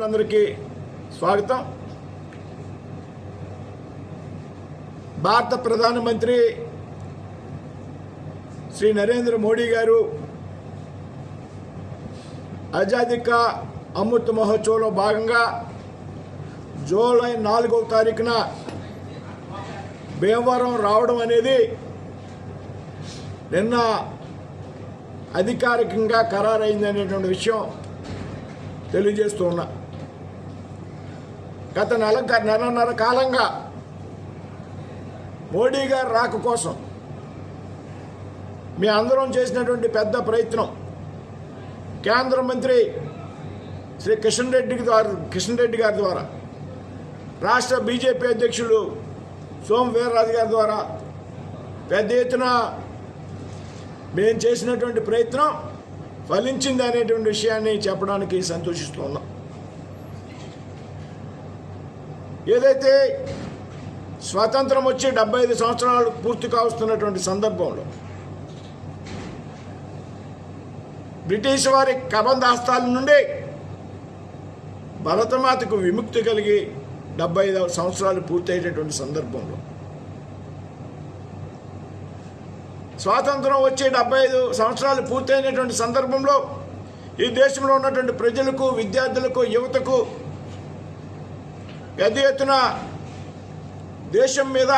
అందరికీ స్వాగతం. భారత ప్రధానమంత్రి శ్రీ నరేంద్ర మోడీ గారు ఆజాదీ కా అమృత్ మహోత్సవ్లో భాగంగా జూలై 4వ తారీఖున భీమవరం రావడం అనేది నిన్న అధికారికంగా ఖరారైందనేటువంటి విషయం తెలియజేస్తూ ఉన్నా. గత నెలన్నర కాలంగా మోడీ గారు రాక కోసం మీ అందరం చేసినటువంటి పెద్ద ప్రయత్నం కేంద్ర మంత్రి శ్రీ కిషన్ రెడ్డి గారి ద్వారా, రాష్ట్ర బీజేపీ అధ్యక్షులు సోము వీర్రాజు గారి ద్వారా పెద్ద ఎత్తున మేము చేసినటువంటి ప్రయత్నం ఫలించింది అనేటువంటి విషయాన్ని చెప్పడానికి సంతోషిస్తూ ఉన్నాం. ఏదైతే స్వాతంత్రం వచ్చి 75 సంవత్సరాలు పూర్తి కావస్తున్నటువంటి సందర్భంలో బ్రిటిష్ వారి కబంధాస్తాల నుండి భరతమాతకు విముక్తి కలిగి 75 సంవత్సరాలు పూర్తయ్యేటటువంటి సందర్భంలో, స్వాతంత్రం వచ్చి 75 సంవత్సరాలు పూర్తయినటువంటి సందర్భంలో ఈ దేశంలో ఉన్నటువంటి ప్రజలకు, విద్యార్థులకు, యువతకు పెద్ద ఎత్తున దేశం మీద,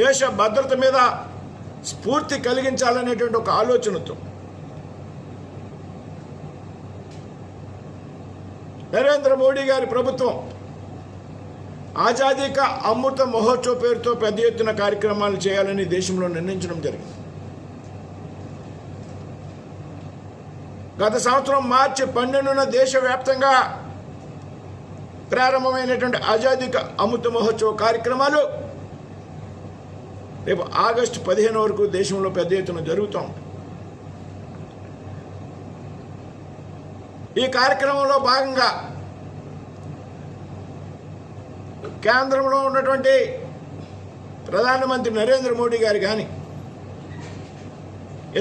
దేశ భద్రత మీద స్ఫూర్తి కలిగించాలనేటువంటి ఒక ఆలోచనతో నరేంద్ర మోడీ గారి ప్రభుత్వం ఆజాదీ కా అమృత మహోత్సవ్ పేరుతో పెద్ద ఎత్తున కార్యక్రమాలు చేయాలని దేశంలో నిర్ణయించడం జరిగింది. గత సంవత్సరం మార్చి 12న దేశవ్యాప్తంగా ప్రారంభమైనటువంటి ఆజాదీ కా అమృత మహోత్సవ్ కార్యక్రమాలు రేపు ఆగస్టు 15 వరకు దేశంలో పెద్ద ఎత్తున జరుగుతాం. ఈ కార్యక్రమంలో భాగంగా కేంద్రంలో ఉన్నటువంటి ప్రధానమంత్రి నరేంద్ర మోడీ గారు కానీ,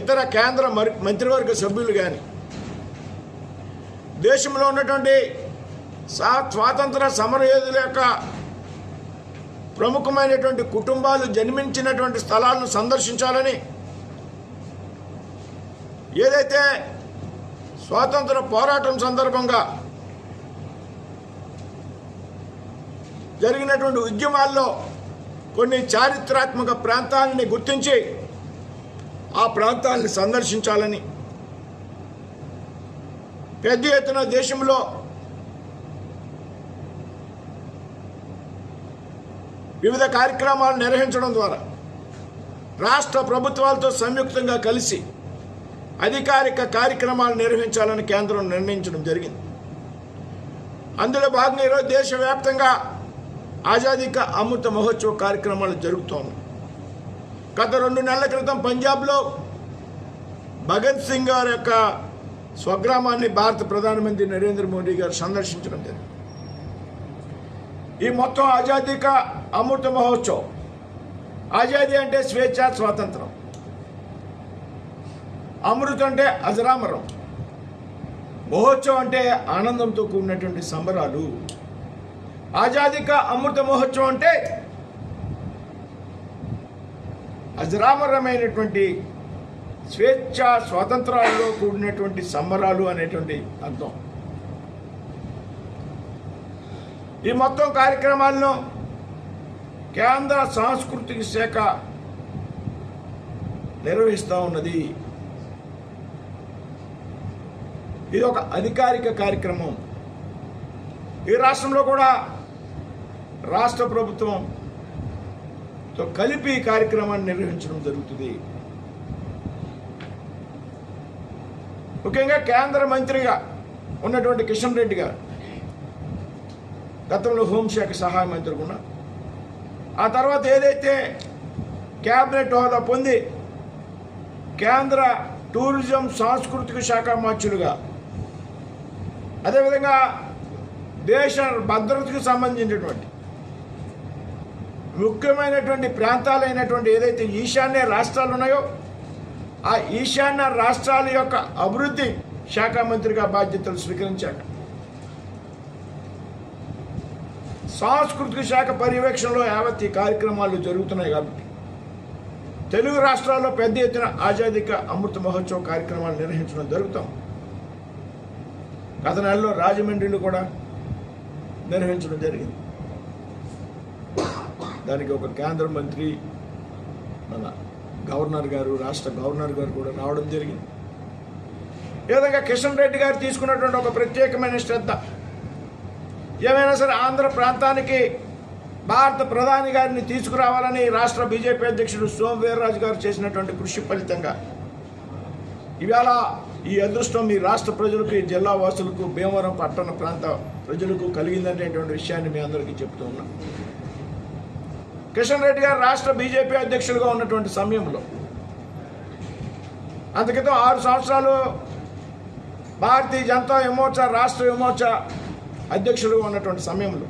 ఇతర కేంద్ర మంత్రివర్గ సభ్యులు కానీ, దేశంలో ఉన్నటువంటి స్వాతంత్ర సమరయోధుల యొక్క ప్రముఖమైనటువంటి కుటుంబాలు జన్మించినటువంటి స్థలాలను సందర్శించాలని, ఏదైతే స్వాతంత్ర పోరాటం సందర్భంగా జరిగినటువంటి ఉద్యమాల్లో కొన్ని చారిత్రాత్మక ప్రాంతాలని గుర్తించి ఆ ప్రాంతాలను సందర్శించాలని, పెద్ద ఎత్తున దేశంలో వివిధ కార్యక్రమాలు నిర్వహించడం ద్వారా రాష్ట్ర ప్రభుత్వాలతో సంయుక్తంగా కలిసి అధికారిక కార్యక్రమాలు నిర్వహించాలని కేంద్రం నిర్ణయించడం జరిగింది. అందులో భాగంగా ఈరోజు దేశవ్యాప్తంగా ఆజాదీ కా అమృత మహోత్సవ్ కార్యక్రమాలు జరుగుతోంది. గత 2 నెలల క్రితం పంజాబ్లో భగత్ సింగ్ గారి యొక్క స్వగ్రామాన్ని భారత ప్రధానమంత్రి నరేంద్ర మోడీ గారు సందర్శించడం జరిగింది. ఈ మొత్తం ఆజాదీ కా అమృత మహోత్సవ్, ఆజాదీ అంటే స్వేచ్ఛ, స్వాతంత్రం, అమృతం అంటే అజరామరం, మహోత్సవం అంటే ఆనందంతో కూడినటువంటి సంబరాలు. ఆజాదీ కా అమృత మహోత్సవం అంటే అజరామరమైనటువంటి స్వేచ్ఛ, స్వాతంత్రాల్లో కూడినటువంటి సంబరాలు అనేటువంటి అర్థం. ఈ మొత్తం కార్యక్రమాలను కేంద్ర సాంస్కృతిక శాఖ నిర్వహిస్తూ ఉన్నది. ఇది ఒక అధికారిక కార్యక్రమం. ఈ రాష్ట్రంలో కూడా రాష్ట్ర ప్రభుత్వంతో కలిపి ఈ కార్యక్రమాన్ని నిర్వహించడం జరుగుతుంది. ముఖ్యంగా కేంద్ర మంత్రిగా ఉన్నటువంటి కిషన్ రెడ్డి గారు గతంలో హోంశాఖ సహాయ మంత్రిగా ఉన్నారు. ఆ తర్వాత ఏదైతే క్యాబినెట్ హోదా పొంది కేంద్ర టూరిజం సాంస్కృతిక శాఖ మంత్రులుగా, అదేవిధంగా దేశ భద్రతకు సంబంధించినటువంటి ముఖ్యమైనటువంటి ప్రాంతాలైనటువంటి ఏదైతే ఈశాన్య రాష్ట్రాలు ఉన్నాయో ఆ ఈశాన్య రాష్ట్రాల యొక్క అభివృద్ధి శాఖ మంత్రిగా బాధ్యతలు స్వీకరించాక సాంస్కృతిక శాఖ పర్యవేక్షణలో యావత్ ఈ కార్యక్రమాలు జరుగుతున్నాయి. కాబట్టి తెలుగు రాష్ట్రాల్లో పెద్ద ఎత్తున ఆజాదీ కా అమృత మహోత్సవ్ కార్యక్రమాలు నిర్వహించడం జరుగుతాం. గత నెలలో రాజమండ్రిలో కూడా నిర్వహించడం జరిగింది. దానికి ఒక కేంద్ర మంత్రి, మన గవర్నర్ గారు, రాష్ట్ర గవర్నర్ గారు కూడా రావడం జరిగింది. ఈ విధంగా కిషన్ రెడ్డి గారు తీసుకున్నటువంటి ఒక ప్రత్యేకమైన శ్రద్ధ, ఏమైనా సరే ఆంధ్ర ప్రాంతానికి భారత ప్రధాని గారిని తీసుకురావాలని రాష్ట్ర బీజేపీ అధ్యక్షుడు సోము వీర్రాజు గారు చేసినటువంటి కృషి ఫలితంగా ఇవాళ ఈ అదృష్టం మీ రాష్ట్ర ప్రజలకు, ఈ జిల్లా వాసులకు, భీమవరం పట్టణ ప్రాంత ప్రజలకు కలిగిందనేటువంటి విషయాన్ని మీ అందరికీ చెప్తూ ఉన్నాం. కిషన్ రెడ్డి గారు రాష్ట్ర బీజేపీ అధ్యక్షులుగా ఉన్నటువంటి సమయంలో, అందుకితం 6 సంవత్సరాలు భారతీయ జనతా యువమోర్చా రాష్ట్ర యువమోర్చా అధ్యక్షులుగా ఉన్నటువంటి సమయంలో,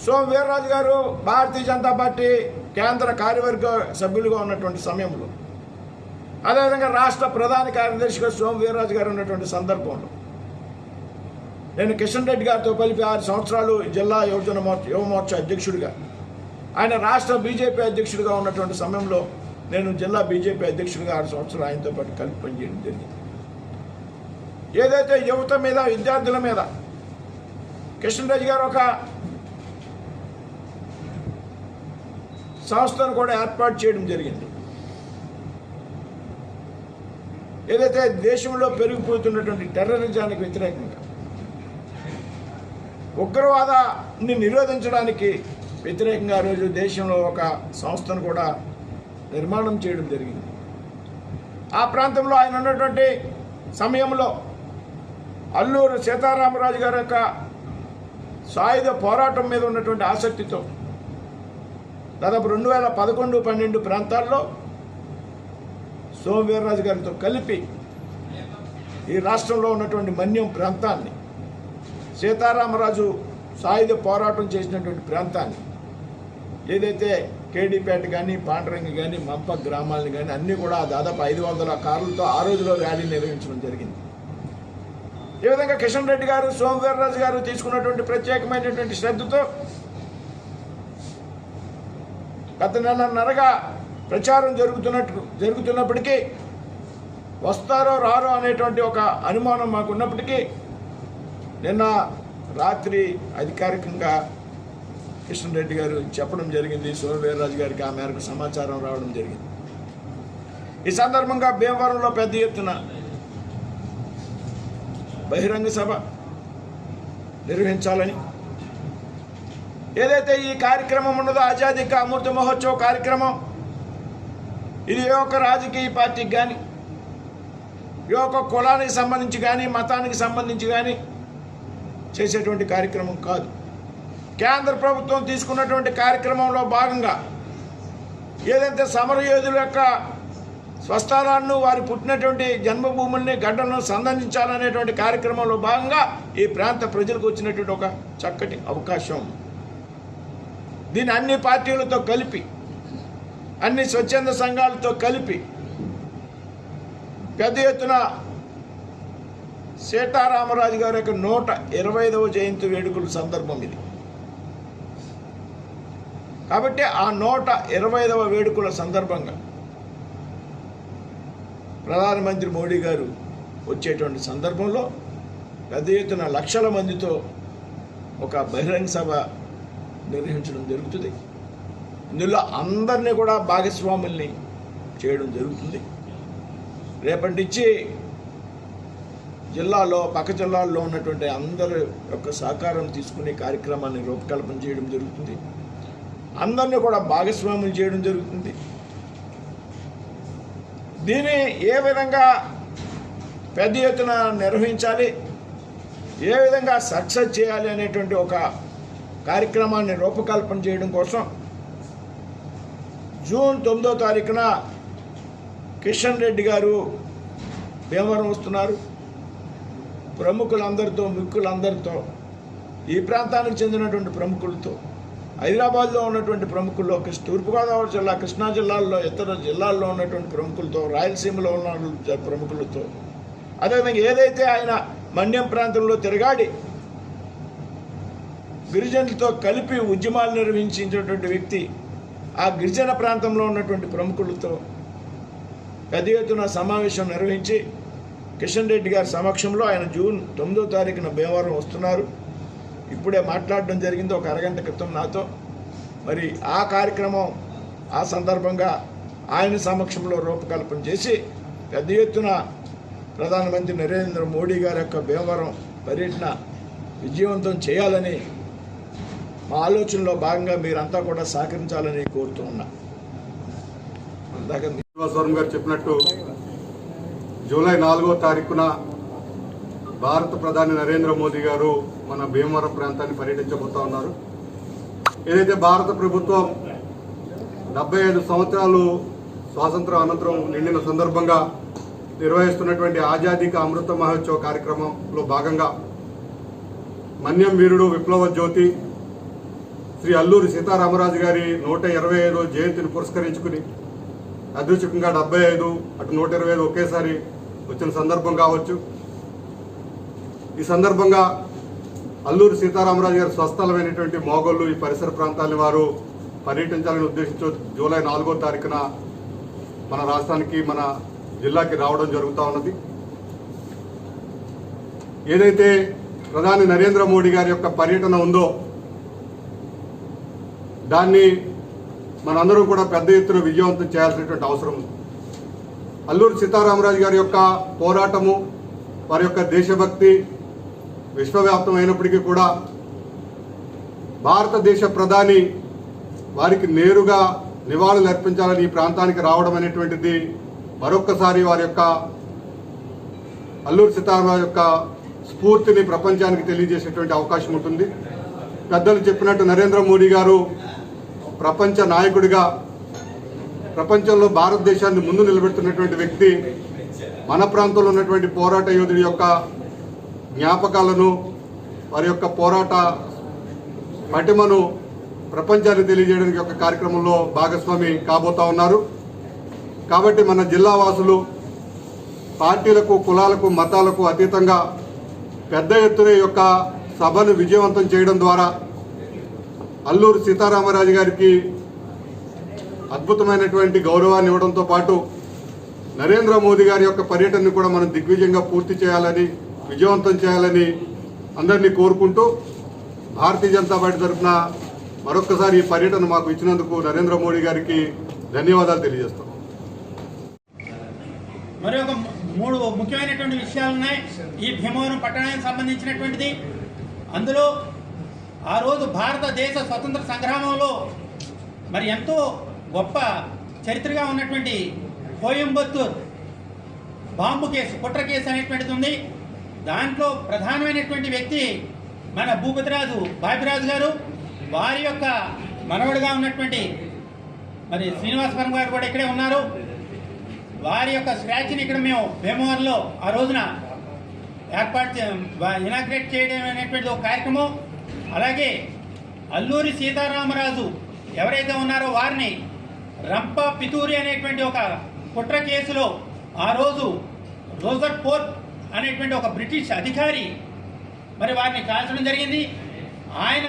సోము వీర్రాజు గారు భారతీయ జనతా పార్టీ కేంద్ర కార్యవర్గ సభ్యులుగా ఉన్నటువంటి సమయంలో, అదేవిధంగా రాష్ట్ర ప్రధాన కార్యదర్శిగా సోము వీర్రాజు గారు ఉన్నటువంటి సందర్భంలో నేను కిషన్ రెడ్డి గారితో కలిపి 6 సంవత్సరాలు జిల్లా యువమోర్చా అధ్యక్షుడిగా, ఆయన రాష్ట్ర బీజేపీ అధ్యక్షుడిగా ఉన్నటువంటి సమయంలో నేను జిల్లా బీజేపీ అధ్యక్షుడిగా 6 సంవత్సరాలు ఆయనతో పాటు కలిపి పనిచేయడం జరిగింది. ఏదైతే యువత మీద, విద్యార్థుల మీద కిషన్ రెడ్డి గారు ఒక సంస్థను కూడా ఏర్పాటు చేయడం జరిగింది. ఏదైతే దేశంలో పెరిగిపోతున్నటువంటి టెర్రరిజానికి వ్యతిరేకంగా, ఉగ్రవాదాన్ని నిరోధించడానికి వ్యతిరేకంగా ఆ రోజు దేశంలో ఒక సంస్థను కూడా నిర్మాణం చేయడం జరిగింది. ఆ ప్రాంతంలో ఆయన ఉన్నటువంటి సమయంలో అల్లూరు సీతారామరాజు గారి యొక్క సాయుధ పోరాటం మీద ఉన్నటువంటి ఆసక్తితో దాదాపు 2011-12 ప్రాంతాల్లో సోము వీర్రాజు గారితో కలిపి ఈ రాష్ట్రంలో ఉన్నటువంటి మన్యం ప్రాంతాన్ని, సీతారామరాజు సాయుధ పోరాటం చేసినటువంటి ప్రాంతాన్ని, ఏదైతే కేడీపేట కానీ, పాండరంగి కానీ, మంప గ్రామాలని కానీ అన్నీ కూడా దాదాపు 500 కార్లతో ఆ రోజులో ర్యాలీ నిర్వహించడం జరిగింది. ఈ విధంగా కిషన్ రెడ్డి గారు, సోము వీర్రాజు గారు తీసుకున్నటువంటి ప్రత్యేకమైనటువంటి శ్రద్ధతో గత నెలన్నరగా ప్రచారం జరుగుతున్నప్పటికీ, వస్తారో రారో అనేటువంటి ఒక అనుమానం మాకు ఉన్నప్పటికీ, నిన్న రాత్రి అధికారికంగా కిషన్ రెడ్డి గారు చెప్పడం జరిగింది. సోము వీర్రాజు గారికి ఆ మేరకు సమాచారం రావడం జరిగింది. ఈ సందర్భంగా భీమవరంలో పెద్ద ఎత్తున బహిరంగ సభ నిర్వహించాలని, ఏదైతే ఈ కార్యక్రమం ఉన్నదో ఆజాదీ కా అమృత మహోత్సవ్ కార్యక్రమం, ఇది ఏ ఒక్క రాజకీయ పార్టీకి కానీ, ఏ ఒక్క కులానికి సంబంధించి కానీ, మతానికి సంబంధించి కానీ చేసేటువంటి కార్యక్రమం కాదు. కేంద్ర ప్రభుత్వం తీసుకున్నటువంటి కార్యక్రమంలో భాగంగా ఏదైతే సమరయోధుల యొక్క స్వస్థలాలను, వారి పుట్టినటువంటి జన్మభూముల్ని, గడ్డలను సందర్శించాలనేటువంటి కార్యక్రమంలో భాగంగా ఈ ప్రాంత ప్రజలకు వచ్చినటువంటి ఒక చక్కటి అవకాశం. దీన్ని అన్ని పార్టీలతో కలిపి, అన్ని స్వచ్ఛంద సంఘాలతో కలిపి పెద్ద ఎత్తున సీతారామరాజు గారి యొక్క 125వ జయంతి వేడుకల సందర్భం ఇది. కాబట్టి ఆ 125వ వేడుకల సందర్భంగా ప్రధానమంత్రి మోడీ గారు వచ్చేటువంటి సందర్భంలో పెద్ద ఎత్తున లక్షల మందితో ఒక బహిరంగ సభ నిర్వహించడం జరుగుతుంది. ఇందులో అందరినీ కూడా భాగస్వాముల్ని చేయడం జరుగుతుంది. రేపటి నుంచి జిల్లాలో, పక్క జిల్లాల్లో ఉన్నటువంటి అందరి యొక్క సహకారం తీసుకునే కార్యక్రమాన్ని రూపకల్పన చేయడం జరుగుతుంది. అందరినీ కూడా భాగస్వాములు చేయడం జరుగుతుంది. దీన్ని ఏ విధంగా పెద్ద ఎత్తున నిర్వహించాలి, ఏ విధంగా సక్సెస్ చేయాలి అనేటువంటి ఒక కార్యక్రమాన్ని రూపకల్పన చేయడం కోసం జూన్ 9వ తారీఖున కిషన్ రెడ్డి గారు భీమవరం వస్తున్నారు. ప్రముఖులందరితో, మిక్కులందరితో, ఈ ప్రాంతానికి చెందినటువంటి ప్రముఖులతో, హైదరాబాద్లో ఉన్నటువంటి ప్రముఖుల్లో, తూర్పుగోదావరి జిల్లా, కృష్ణా జిల్లాల్లో, ఇతర జిల్లాల్లో ఉన్నటువంటి ప్రముఖులతో, రాయలసీమలో ఉన్న ప్రముఖులతో, అదేవిధంగా ఏదైతే ఆయన మన్యం ప్రాంతంలో తిరగాడి గిరిజనులతో కలిపి ఉద్యమాలు నిర్వహించినటువంటి వ్యక్తి. ఆ గిరిజన ప్రాంతంలో ఉన్నటువంటి ప్రముఖులతో పెద్ద ఎత్తున సమావేశం నిర్వహించి కిషన్ రెడ్డి గారి సమక్షంలో ఆయన జూన్ 9వ తారీఖున భీమవరం వస్తున్నారు. ఇప్పుడే మాట్లాడడం జరిగింది ఒక అరగంట క్రితం నాతో. మరి ఆ కార్యక్రమం ఆ సందర్భంగా ఆయన సమక్షంలో రూపకల్పన చేసి పెద్ద ఎత్తున ప్రధానమంత్రి నరేంద్ర మోడీ గారి యొక్క భీమవరం పర్యటన విజయవంతం చేయాలని మా ఆలోచనలో భాగంగా మీరంతా కూడా సహకరించాలని కోరుతూ ఉన్నా. శ్రీనివాసవరం గారు చెప్పినట్టు జూలై 4వ తారీఖున భారత ప్రధాని నరేంద్ర మోదీ గారు మన భీమవరం ప్రాంతాన్ని పర్యటించబోతా ఉన్నారు. ఏదైతే భారత ప్రభుత్వం 75 సంవత్సరాలు స్వాతంత్రం అనంతరం నిండిన సందర్భంగా నిర్వహిస్తున్నటువంటి ఆజాదీ కా అమృత మహోత్సవ కార్యక్రమంలో భాగంగా మన్యం వీరుడు విప్లవ జ్యోతి శ్రీ అల్లూరి సీతారామరాజు గారి 125వ జయంతిని పురస్కరించుకుని అదృష్టంగా 75 అటు 125 ఒకేసారి వచ్చిన సందర్భం కావచ్చు. ఈ సందర్భంగా అల్లూరి సీతారామరాజు గారి స్వస్థలమైనటువంటి మోగోళ్ళు ఈ పరిసర ప్రాంతాలని వారు పర్యటించాలని ఉద్దేశించి జూలై 4వ తారీఖున మన రాష్ట్రానికి మన జిల్లాకి రావడం జరుగుతూ ఉన్నది. ఏదైతే ప్రధాని నరేంద్ర మోడీ గారి యొక్క పర్యటన ఉందో దాన్ని మనందరం కూడా పెద్ద ఎత్తున విజయవంతం చేయాల్సినటువంటి అవసరం ఉంది. అల్లూరి సీతారామరాజు గారి యొక్క పోరాటము వారి యొక్క దేశభక్తి విశ్వవ్యాప్తం అయినప్పటికీ కూడా భారతదేశ ప్రధాని వారికి నేరుగా నివాళులు అర్పించాలని ఈ ప్రాంతానికి రావడం అనేటువంటిది మరొక్కసారి వారి యొక్క అల్లూరి సీతారామరాజు యొక్క స్ఫూర్తిని ప్రపంచానికి తెలియజేసేటువంటి అవకాశం ఉంటుంది. పెద్దలు చెప్పినట్టు నరేంద్ర మోడీ గారు ప్రపంచ నాయకుడిగా ప్రపంచంలో భారతదేశాన్ని ముందు నిలబెడుతున్నటువంటి వ్యక్తి మన ప్రాంతంలో ఉన్నటువంటి పోరాట యోధుడి యొక్క జ్ఞాపకాలను వారి యొక్క పోరాట పటిమను ప్రపంచానికి తెలియజేయడానికి ఒక కార్యక్రమంలో భాగస్వామి కాబోతా ఉన్నారు. కాబట్టి మన జిల్లా వాసులు పార్టీలకు కులాలకు మతాలకు అతీతంగా పెద్ద ఎత్తున ఈ యొక్క సభను విజయవంతం చేయడం ద్వారా అల్లూరి సీతారామరాజు గారికి అద్భుతమైనటువంటి గౌరవాన్ని ఇవ్వడంతో పాటు నరేంద్ర మోదీ గారి యొక్క పర్యటనను కూడా మనం దిగ్విజయంగా పూర్తి చేయాలని విజయవంతం చేయాలని అందరినీ కోరుకుంటూ భారతీయ జనతా పార్టీ తరఫున మరొక్కసారి ఈ పర్యటన మాకు ఇచ్చినందుకు నరేంద్ర మోడీ గారికి ధన్యవాదాలు తెలియజేస్తాం. మరి ఒక 3 ముఖ్యమైనటువంటి విషయాలు ఉన్నాయి ఈ భీమవరం పట్టణానికి సంబంధించినటువంటిది. అందులో ఆ రోజు భారతదేశ స్వతంత్ర సంగ్రామంలో మరి ఎంతో గొప్ప చరిత్రగా ఉన్నటువంటి కోయంబత్తూర్ బాంబు కేసు, కుట్ర కేసు అనేటువంటిది ఉంది. దాంట్లో ప్రధానమైనటువంటి వ్యక్తి మన భూపతిరాజు బాపిరాజు గారు. వారి యొక్క మనవడిగా ఉన్నటువంటి మరి శ్రీనివాసవరం గారు కూడా ఇక్కడే ఉన్నారు. వారి యొక్క స్టాచ్యూని ఇక్కడ మేము భీమవరంలో ఆ రోజున ఇనాగ్రేట్ చేయడం అనేటువంటి ఒక కార్యక్రమం. అలాగే అల్లూరి సీతారామరాజు ఎవరైతే ఉన్నారో వారిని రంప పితూరి అనేటువంటి ఒక కుట్ర కేసులో ఆ రోజు రోజర్ పోర్ట్ అనేటువంటి ఒక బ్రిటిష్ అధికారి మరి వారిని కాల్చడం జరిగింది. ఆయన